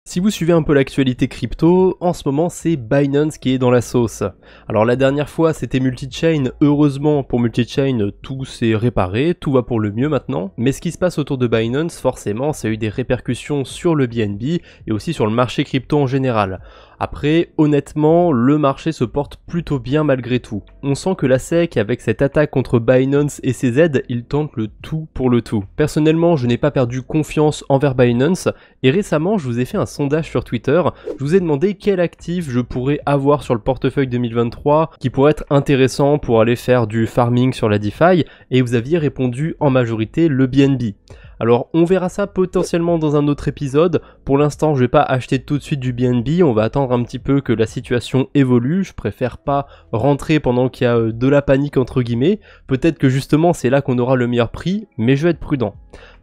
Si vous suivez un peu l'actualité crypto, en ce moment c'est Binance qui est dans la sauce. Alors la dernière fois c'était multi-chain, heureusement pour multi-chain tout s'est réparé, tout va pour le mieux maintenant, mais ce qui se passe autour de Binance forcément ça a eu des répercussions sur le BNB et aussi sur le marché crypto en général. Après, honnêtement, le marché se porte plutôt bien malgré tout. On sent que la SEC, avec cette attaque contre Binance et ses aides, il tente le tout pour le tout. Personnellement, je n'ai pas perdu confiance envers Binance, et récemment, je vous ai fait un sondage sur Twitter, je vous ai demandé quel actif je pourrais avoir sur le portefeuille 2023, qui pourrait être intéressant pour aller faire du farming sur la DeFi, et vous aviez répondu en majorité le BNB. Alors on verra ça potentiellement dans un autre épisode, pour l'instant je vais pas acheter tout de suite du BNB, on va attendre un petit peu que la situation évolue, je préfère pas rentrer pendant qu'il y a de la panique entre guillemets, peut-être que justement c'est là qu'on aura le meilleur prix, mais je vais être prudent.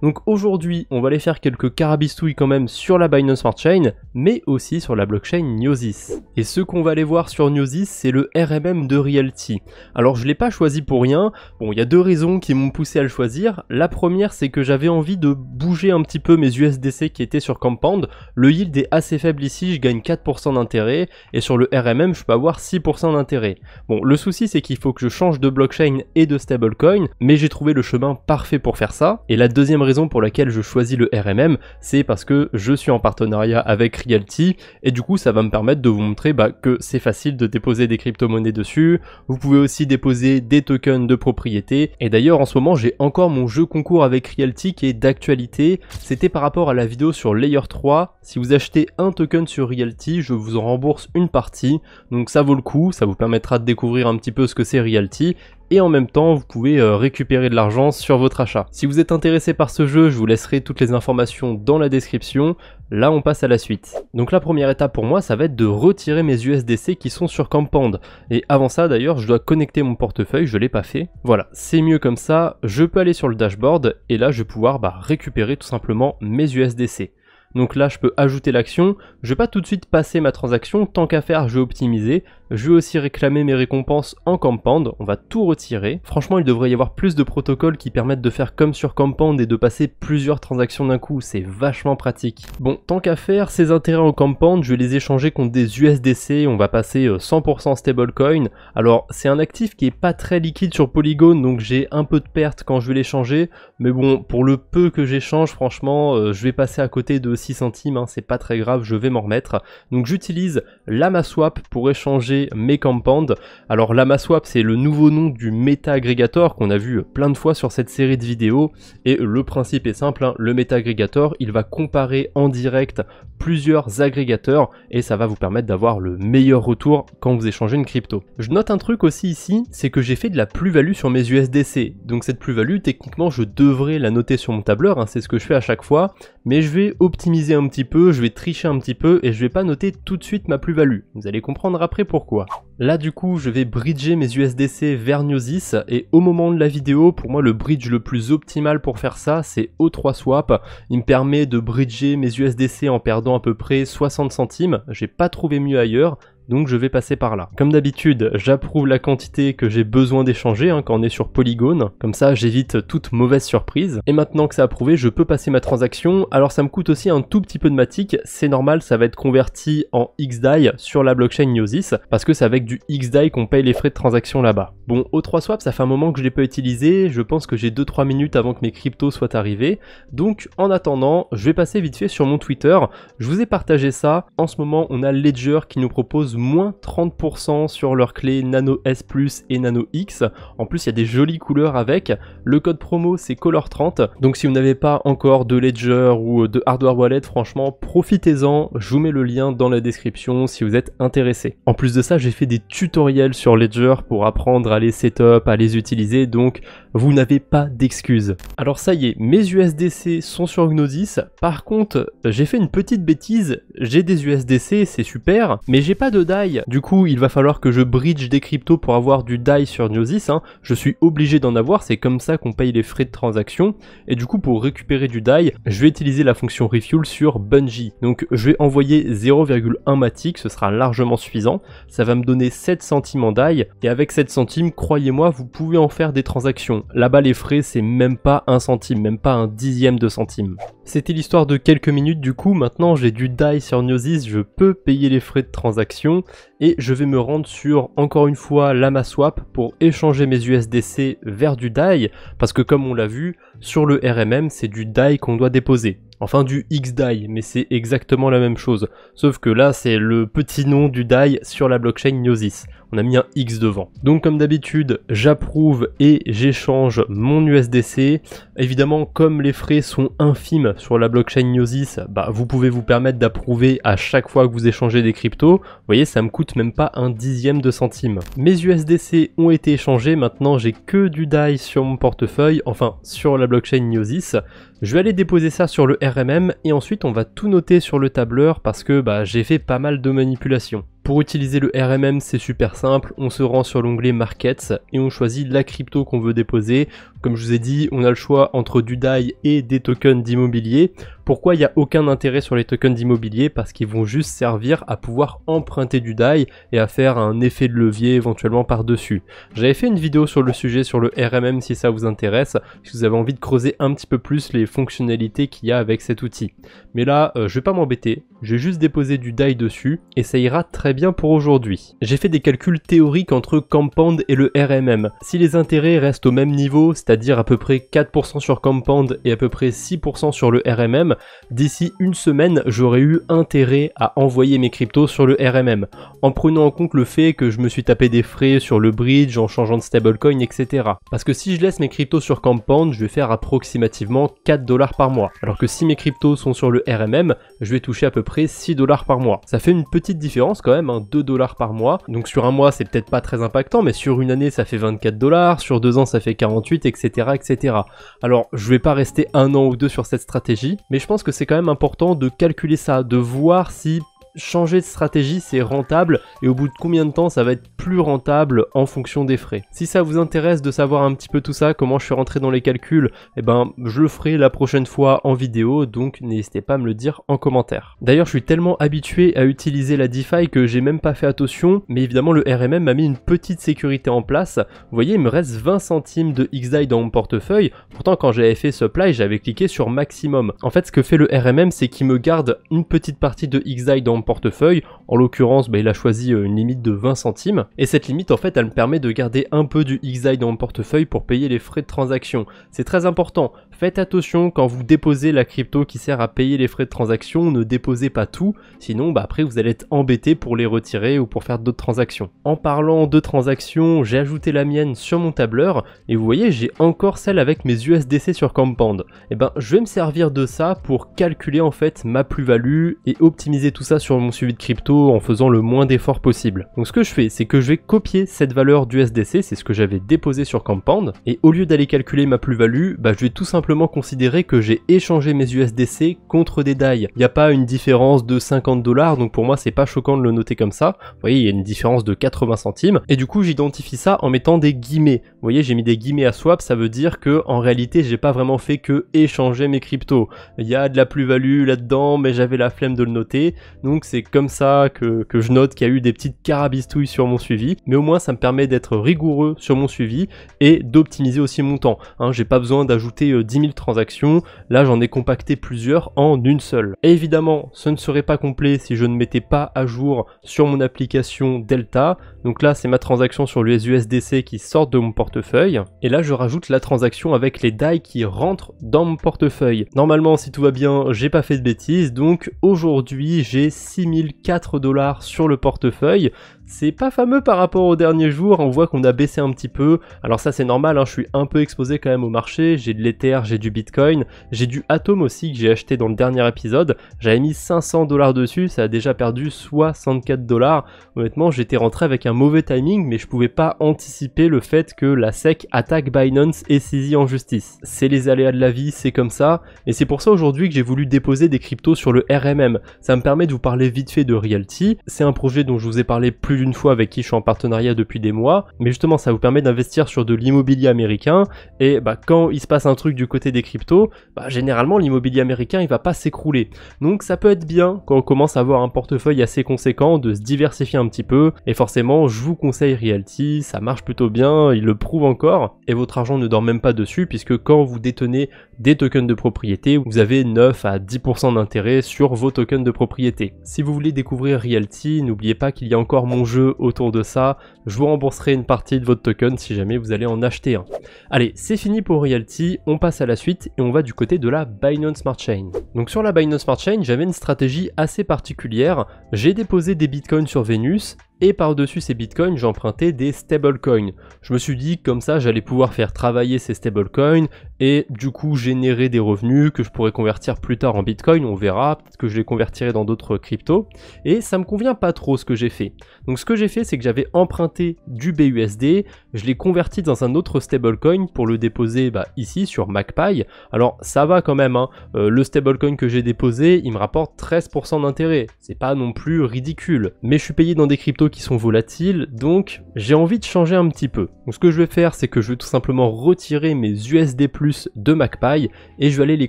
Donc aujourd'hui on va aller faire quelques carabistouilles quand même sur la Binance Smart Chain, mais aussi sur la blockchain Gnosis. Et ce qu'on va aller voir sur Gnosis c'est le RMM de Realty. Alors je l'ai pas choisi pour rien, bon il y a deux raisons qui m'ont poussé à le choisir, la première c'est que j'avais envie de bouger un petit peu mes USDC qui étaient sur Compound, le yield est assez faible ici, je gagne 4% d'intérêt, et sur le RMM je peux avoir 6% d'intérêt. Bon le souci c'est qu'il faut que je change de blockchain et de stablecoin, mais j'ai trouvé le chemin parfait pour faire ça, et la deuxième raison pour laquelle je choisis le RMM, c'est parce que je suis en partenariat avec Realty, et du coup ça va me permettre de vous montrer que c'est facile de déposer des crypto-monnaies dessus, vous pouvez aussi déposer des tokens de propriété, et d'ailleurs en ce moment j'ai encore mon jeu concours avec Realty qui est d'actualité, c'était par rapport à la vidéo sur Layer 3, si vous achetez un token sur Realty, je vous en rembourse une partie, donc ça vaut le coup, ça vous permettra de découvrir un petit peu ce que c'est Realty, et en même temps vous pouvez récupérer de l'argent sur votre achat. Si vous êtes intéressé par ce jeu, je vous laisserai toutes les informations dans la description. Là on passe à la suite. Donc la première étape pour moi ça va être de retirer mes USDC qui sont sur Compound. Et avant ça d'ailleurs je dois connecter mon portefeuille, je l'ai pas fait. Voilà, c'est mieux comme ça, je peux aller sur le dashboard et là je vais pouvoir récupérer tout simplement mes USDC. Donc là je peux ajouter l'action, je vais pas tout de suite passer ma transaction, tant qu'à faire je vais optimiser, je vais aussi réclamer mes récompenses en Compound, on va tout retirer. Franchement il devrait y avoir plus de protocoles qui permettent de faire comme sur Compound et de passer plusieurs transactions d'un coup, c'est vachement pratique. Bon, tant qu'à faire, ces intérêts en Compound, je vais les échanger contre des USDC, on va passer 100% stablecoin. Alors c'est un actif qui est pas très liquide sur Polygon, donc j'ai un peu de perte quand je vais l'échanger, mais bon, pour le peu que j'échange, franchement, je vais passer à côté de 6 centimes, c'est pas très grave, je vais m'en remettre. Donc j'utilise LlamaSwap pour échanger mes Compound. Alors LlamaSwap c'est le nouveau nom du Meta-Aggregator qu'on a vu plein de fois sur cette série de vidéos, et le principe est simple, le Meta-Aggregator il va comparer en direct plusieurs agrégateurs et ça va vous permettre d'avoir le meilleur retour quand vous échangez une crypto. Je note un truc aussi ici, c'est que j'ai fait de la plus-value sur mes USDC, donc cette plus-value techniquement je devrais la noter sur mon tableur, c'est ce que je fais à chaque fois, mais je vais optimiser un petit peu, je vais tricher un petit peu et je vais pas noter tout de suite ma plus-value. Vous allez comprendre après pourquoi. Là du coup je vais bridger mes USDC vers Gnosis et au moment de la vidéo, pour moi le bridge le plus optimal pour faire ça c'est O3Swap. Il me permet de bridger mes USDC en perdant à peu près 60 centimes, j'ai pas trouvé mieux ailleurs. Donc je vais passer par là. Comme d'habitude, j'approuve la quantité que j'ai besoin d'échanger quand on est sur Polygon. Comme ça, j'évite toute mauvaise surprise. Et maintenant que c'est approuvé, je peux passer ma transaction. Alors ça me coûte aussi un tout petit peu de matic. C'est normal, ça va être converti en XDAI sur la blockchain Gnosis. Parce que c'est avec du XDAI qu'on paye les frais de transaction là-bas. Bon, O3Swap, ça fait un moment que je l'ai pas utilisé. Je pense que j'ai 2-3 minutes avant que mes cryptos soient arrivés. Donc en attendant, je vais passer vite fait sur mon Twitter. Je vous ai partagé ça. En ce moment, on a Ledger qui nous propose moins 30% sur leurs clés Nano S Plus et Nano X. En plus il y a des jolies couleurs avec. Le code promo c'est Color30. Donc si vous n'avez pas encore de Ledger ou de Hardware Wallet, franchement profitez-en. Je vous mets le lien dans la description si vous êtes intéressé. En plus de ça j'ai fait des tutoriels sur Ledger pour apprendre à les setup, à les utiliser, donc vous n'avez pas d'excuses. Alors ça y est, mes USDC sont sur Gnosis. Par contre j'ai fait une petite bêtise, j'ai des USDC, c'est super, mais j'ai pas de DAI. Du coup, il va falloir que je bridge des cryptos pour avoir du DAI sur Gnosis. Je suis obligé d'en avoir, c'est comme ça qu'on paye les frais de transaction. Et du coup, pour récupérer du DAI, je vais utiliser la fonction Refuel sur Bungee. Donc, je vais envoyer 0,1 matic, ce sera largement suffisant. Ça va me donner 7 centimes en DAI. Et avec 7 centimes, croyez-moi, vous pouvez en faire des transactions. Là-bas les frais c'est même pas un centime, même pas un dixième de centime. C'était l'histoire de quelques minutes du coup, maintenant j'ai du DAI sur Gnosis, je peux payer les frais de transaction et je vais me rendre sur encore une fois l'Amaswap pour échanger mes USDC vers du DAI parce que comme on l'a vu, sur le RMM c'est du DAI qu'on doit déposer. Enfin du XDAI, mais c'est exactement la même chose. Sauf que là, c'est le petit nom du DAI sur la blockchain Gnosis. On a mis un X devant. Donc comme d'habitude, j'approuve et j'échange mon USDC. Évidemment, comme les frais sont infimes sur la blockchain Gnosis, vous pouvez vous permettre d'approuver à chaque fois que vous échangez des cryptos. Vous voyez, ça me coûte même pas un dixième de centime. Mes USDC ont été échangés, maintenant j'ai que du DAI sur mon portefeuille, enfin sur la blockchain Gnosis. Je vais aller déposer ça sur le RMM et ensuite on va tout noter sur le tableur parce que j'ai fait pas mal de manipulations. Pour utiliser le RMM, c'est super simple, on se rend sur l'onglet Markets et on choisit la crypto qu'on veut déposer. Comme je vous ai dit, on a le choix entre du DAI et des tokens d'immobilier. Pourquoi il n'y a aucun intérêt sur les tokens d'immobilier? Parce qu'ils vont juste servir à pouvoir emprunter du DAI et à faire un effet de levier éventuellement par-dessus. J'avais fait une vidéo sur le sujet sur le RMM si ça vous intéresse, si vous avez envie de creuser un petit peu plus les fonctionnalités qu'il y a avec cet outil. Mais là, je vais pas m'embêter, je vais juste déposer du DAI dessus et ça ira très bien pour aujourd'hui. J'ai fait des calculs théoriques entre Compound et le RMM. Si les intérêts restent au même niveau, c'est-à-dire à peu près 4% sur Compound et à peu près 6% sur le RMM, d'ici une semaine, j'aurais eu intérêt à envoyer mes cryptos sur le RMM, en prenant en compte le fait que je me suis tapé des frais sur le bridge, en changeant de stablecoin, etc. Parce que si je laisse mes cryptos sur Compound, je vais faire approximativement 4 $ par mois. Alors que si mes cryptos sont sur le RMM, je vais toucher à peu près 6 $ par mois. Ça fait une petite différence quand même, 2 $ par mois. Donc sur un mois, c'est peut-être pas très impactant, mais sur une année, ça fait 24 $, sur 2 ans, ça fait 48, etc., etc. Alors, je vais pas rester un an ou deux sur cette stratégie, mais je pense que c'est quand même important de calculer ça, de voir si changer de stratégie c'est rentable et au bout de combien de temps ça va être plus rentable en fonction des frais. Si ça vous intéresse de savoir un petit peu tout ça, comment je suis rentré dans les calculs, je le ferai la prochaine fois en vidéo, donc n'hésitez pas à me le dire en commentaire. D'ailleurs je suis tellement habitué à utiliser la DeFi que j'ai même pas fait attention, mais évidemment le RMM m'a mis une petite sécurité en place. Vous voyez, il me reste 20 centimes de XDAI dans mon portefeuille, pourtant quand j'avais fait Supply j'avais cliqué sur maximum. En fait ce que fait le RMM c'est qu'il me garde une petite partie de XDAI dans mon portefeuille, en l'occurrence il a choisi une limite de 20 centimes et cette limite en fait elle me permet de garder un peu du XDAI dans mon portefeuille pour payer les frais de transaction. C'est très important, faites attention quand vous déposez la crypto qui sert à payer les frais de transaction, ne déposez pas tout, sinon après vous allez être embêté pour les retirer ou pour faire d'autres transactions. En parlant de transactions, j'ai ajouté la mienne sur mon tableur et vous voyez j'ai encore celle avec mes USDC sur Compound. Je vais me servir de ça pour calculer en fait ma plus-value et optimiser tout ça sur mon suivi de crypto en faisant le moins d'efforts possible. Donc ce que je fais, c'est que je vais copier cette valeur d'USDC, c'est ce que j'avais déposé sur Compound, et au lieu d'aller calculer ma plus-value, je vais tout simplement considérer que j'ai échangé mes USDC contre des DAI. Il n'y a pas une différence de 50 $, donc pour moi c'est pas choquant de le noter comme ça. Vous voyez, il y a une différence de 80 centimes, et du coup j'identifie ça en mettant des guillemets. Vous voyez, j'ai mis des guillemets à swap, ça veut dire que en réalité j'ai pas vraiment fait que échanger mes cryptos. Il y a de la plus-value là-dedans, mais j'avais la flemme de le noter, donc c'est comme ça que je note qu'il y a eu des petites carabistouilles sur mon suivi, mais au moins ça me permet d'être rigoureux sur mon suivi et d'optimiser aussi mon temps. J'ai pas besoin d'ajouter 10 000 transactions, là j'en ai compacté plusieurs en une seule. Et évidemment, ce ne serait pas complet si je ne mettais pas à jour sur mon application Delta. Donc là c'est ma transaction sur les USDC qui sortent de mon portefeuille, et là je rajoute la transaction avec les DAI qui rentrent dans mon portefeuille. Normalement si tout va bien, j'ai pas fait de bêtises, donc aujourd'hui j'ai 6004 $ sur le portefeuille. C'est pas fameux par rapport aux derniers jours, on voit qu'on a baissé un petit peu. Alors ça c'est normal, je suis un peu exposé quand même au marché, j'ai de l'Ether, j'ai du Bitcoin, j'ai du Atom aussi que j'ai acheté dans le dernier épisode. J'avais mis 500 $ dessus, ça a déjà perdu 64 $. Honnêtement j'étais rentré avec un mauvais timing, mais je pouvais pas anticiper le fait que la SEC attaque Binance et saisit en justice. C'est les aléas de la vie, c'est comme ça, et c'est pour ça aujourd'hui que j'ai voulu déposer des cryptos sur le RMM. Ça me permet de vous parler vite fait de Realty, c'est un projet dont je vous ai parlé plus plus d'une fois avec qui je suis en partenariat depuis des mois, mais justement ça vous permet d'investir sur de l'immobilier américain, et quand il se passe un truc du côté des cryptos, généralement l'immobilier américain il va pas s'écrouler. Donc ça peut être bien quand on commence à avoir un portefeuille assez conséquent de se diversifier un petit peu, et forcément je vous conseille Realty, ça marche plutôt bien, il le prouve encore, et votre argent ne dort même pas dessus puisque quand vous détenez des tokens de propriété, vous avez 9 à 10% d'intérêt sur vos tokens de propriété. Si vous voulez découvrir Realty, n'oubliez pas qu'il y a encore mon jeu autour de ça, je vous rembourserai une partie de votre token si jamais vous allez en acheter un. Allez, c'est fini pour Realty, on passe à la suite et on va du côté de la Binance Smart Chain. Donc sur la Binance Smart Chain, j'avais une stratégie assez particulière, j'ai déposé des bitcoins sur Venus, et par-dessus ces bitcoins, j'empruntais des stablecoins. Je me suis dit que comme ça, j'allais pouvoir faire travailler ces stablecoins et du coup générer des revenus que je pourrais convertir plus tard en bitcoin, on verra, peut-être que je les convertirai dans d'autres cryptos. Et ça me convient pas trop ce que j'ai fait. Donc ce que j'ai fait, c'est que j'avais emprunté du BUSD, je l'ai converti dans un autre stablecoin pour le déposer ici sur MacPy. Alors ça va quand même, hein. Le stablecoin que j'ai déposé, il me rapporte 13% d'intérêt. C'est pas non plus ridicule. Mais je suis payé dans des cryptos qui sont volatiles, donc j'ai envie de changer un petit peu. Donc ce que je vais faire, c'est que je vais tout simplement retirer mes USD+ de MacPy et je vais aller les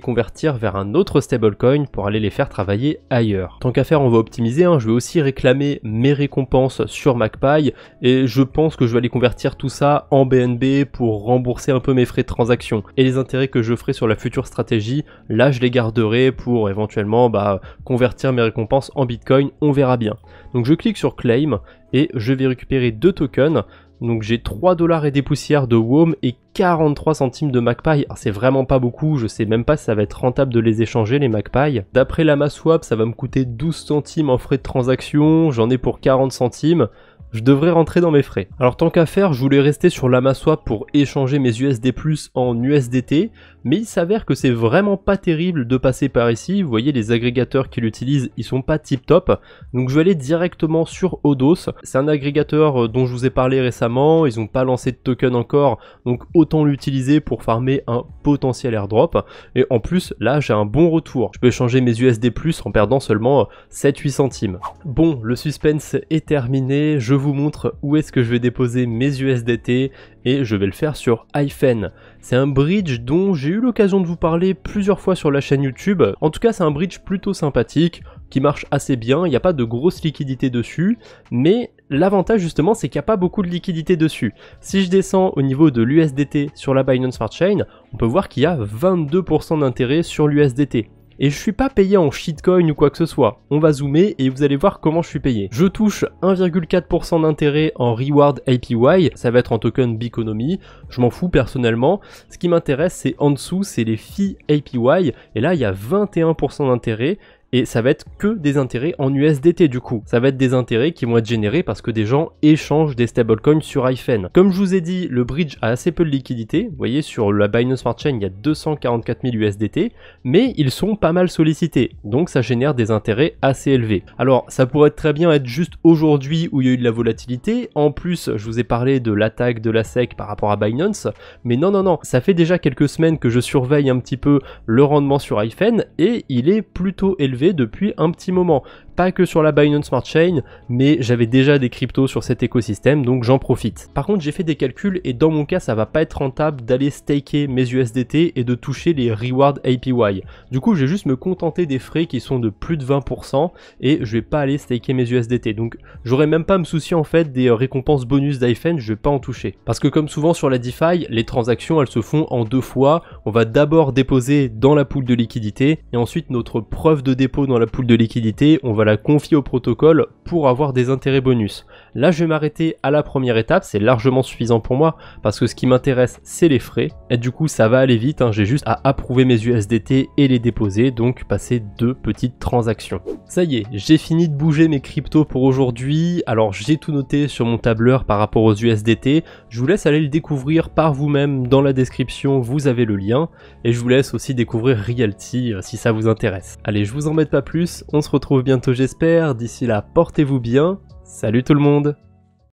convertir vers un autre stablecoin pour aller les faire travailler ailleurs. Tant qu'à faire, on va optimiser, hein. Je vais aussi réclamer mes récompenses sur MacPy et je pense que je vais aller convertir tout ça en BNB pour rembourser un peu mes frais de transaction. Et les intérêts que je ferai sur la future stratégie, là je les garderai pour éventuellement convertir mes récompenses en Bitcoin, on verra bien. Donc je clique sur Claim et je vais récupérer 2 tokens. Donc j'ai 3 $ et des poussières de WOM et 43 centimes de MacPy. Alors c'est vraiment pas beaucoup, je sais même pas si ça va être rentable de les échanger les MacPy. D'après l'Amaswap, ça va me coûter 12 centimes en frais de transaction, j'en ai pour 40 centimes. Je devrais rentrer dans mes frais. Alors tant qu'à faire, je voulais rester sur l'Amaswap pour échanger mes USD+ en USDT, mais il s'avère que c'est vraiment pas terrible de passer par ici. Vous voyez, les agrégateurs qui l'utilisent, ils sont pas tip top. Donc je vais aller directement sur Odos. C'est un agrégateur dont je vous ai parlé récemment, ils ont pas lancé de token encore, donc autant l'utiliser pour farmer un potentiel airdrop. Et en plus, là j'ai un bon retour. Je peux échanger mes USD+ en perdant seulement 7-8 centimes. Bon, le suspense est terminé, je vous montre où est-ce que je vais déposer mes USDT et je vais le faire sur Hyphen. C'est un bridge dont j'ai eu l'occasion de vous parler plusieurs fois sur la chaîne YouTube. En tout cas, c'est un bridge plutôt sympathique qui marche assez bien, il n'y a pas de grosse liquidité dessus, mais l'avantage justement c'est qu'il n'y a pas beaucoup de liquidité dessus. Si je descends au niveau de l'USDT sur la Binance Smart Chain, on peut voir qu'il y a 22% d'intérêt sur l'USDT. Et je suis pas payé en shitcoin ou quoi que ce soit. On va zoomer et vous allez voir comment je suis payé. Je touche 1,4% d'intérêt en Reward APY, ça va être en token Biconomy, je m'en fous personnellement. Ce qui m'intéresse c'est en dessous, c'est les fees APY, et là il y a 21% d'intérêt. Et ça va être que des intérêts en USDT du coup. Ça va être des intérêts qui vont être générés parce que des gens échangent des stablecoins sur Hyphen. Comme je vous ai dit, le bridge a assez peu de liquidité. Vous voyez, sur la Binance Smart Chain, il y a 244 000 USDT, mais ils sont pas mal sollicités. Donc ça génère des intérêts assez élevés. Alors ça pourrait très bien être juste aujourd'hui où il y a eu de la volatilité. En plus, je vous ai parlé de l'attaque de la SEC par rapport à Binance. Mais non, non, non, ça fait déjà quelques semaines que je surveille un petit peu le rendement sur Hyphen et il est plutôt élevé depuis un petit moment. Pas que sur la Binance Smart Chain, mais j'avais déjà des cryptos sur cet écosystème, donc j'en profite. Par contre, j'ai fait des calculs et dans mon cas, ça va pas être rentable d'aller staker mes USDT et de toucher les Reward APY. Du coup, je vais juste me contenter des frais qui sont de plus de 20% et je vais pas aller staker mes USDT. Donc, j'aurais même pas à me soucier en fait des récompenses bonus d'Hyphen, je vais pas en toucher. Parce que comme souvent sur la DeFi, les transactions, elles se font en 2 fois. On va d'abord déposer dans la pool de liquidité et ensuite notre preuve de dépôt dans la pool de liquidité, on va la confier au protocole pour avoir des intérêts bonus. Là, je vais m'arrêter à la première étape, c'est largement suffisant pour moi parce que ce qui m'intéresse, c'est les frais. Et du coup, ça va aller vite, hein. J'ai juste à approuver mes USDT et les déposer, donc passer 2 petites transactions. Ça y est, j'ai fini de bouger mes cryptos pour aujourd'hui. Alors, j'ai tout noté sur mon tableur par rapport aux USDT. Je vous laisse aller le découvrir par vous-même dans la description, vous avez le lien. Et je vous laisse aussi découvrir Realty si ça vous intéresse. Allez, je vous embête pas plus, on se retrouve bientôt j'espère, d'ici là portez-vous bien, salut tout le monde!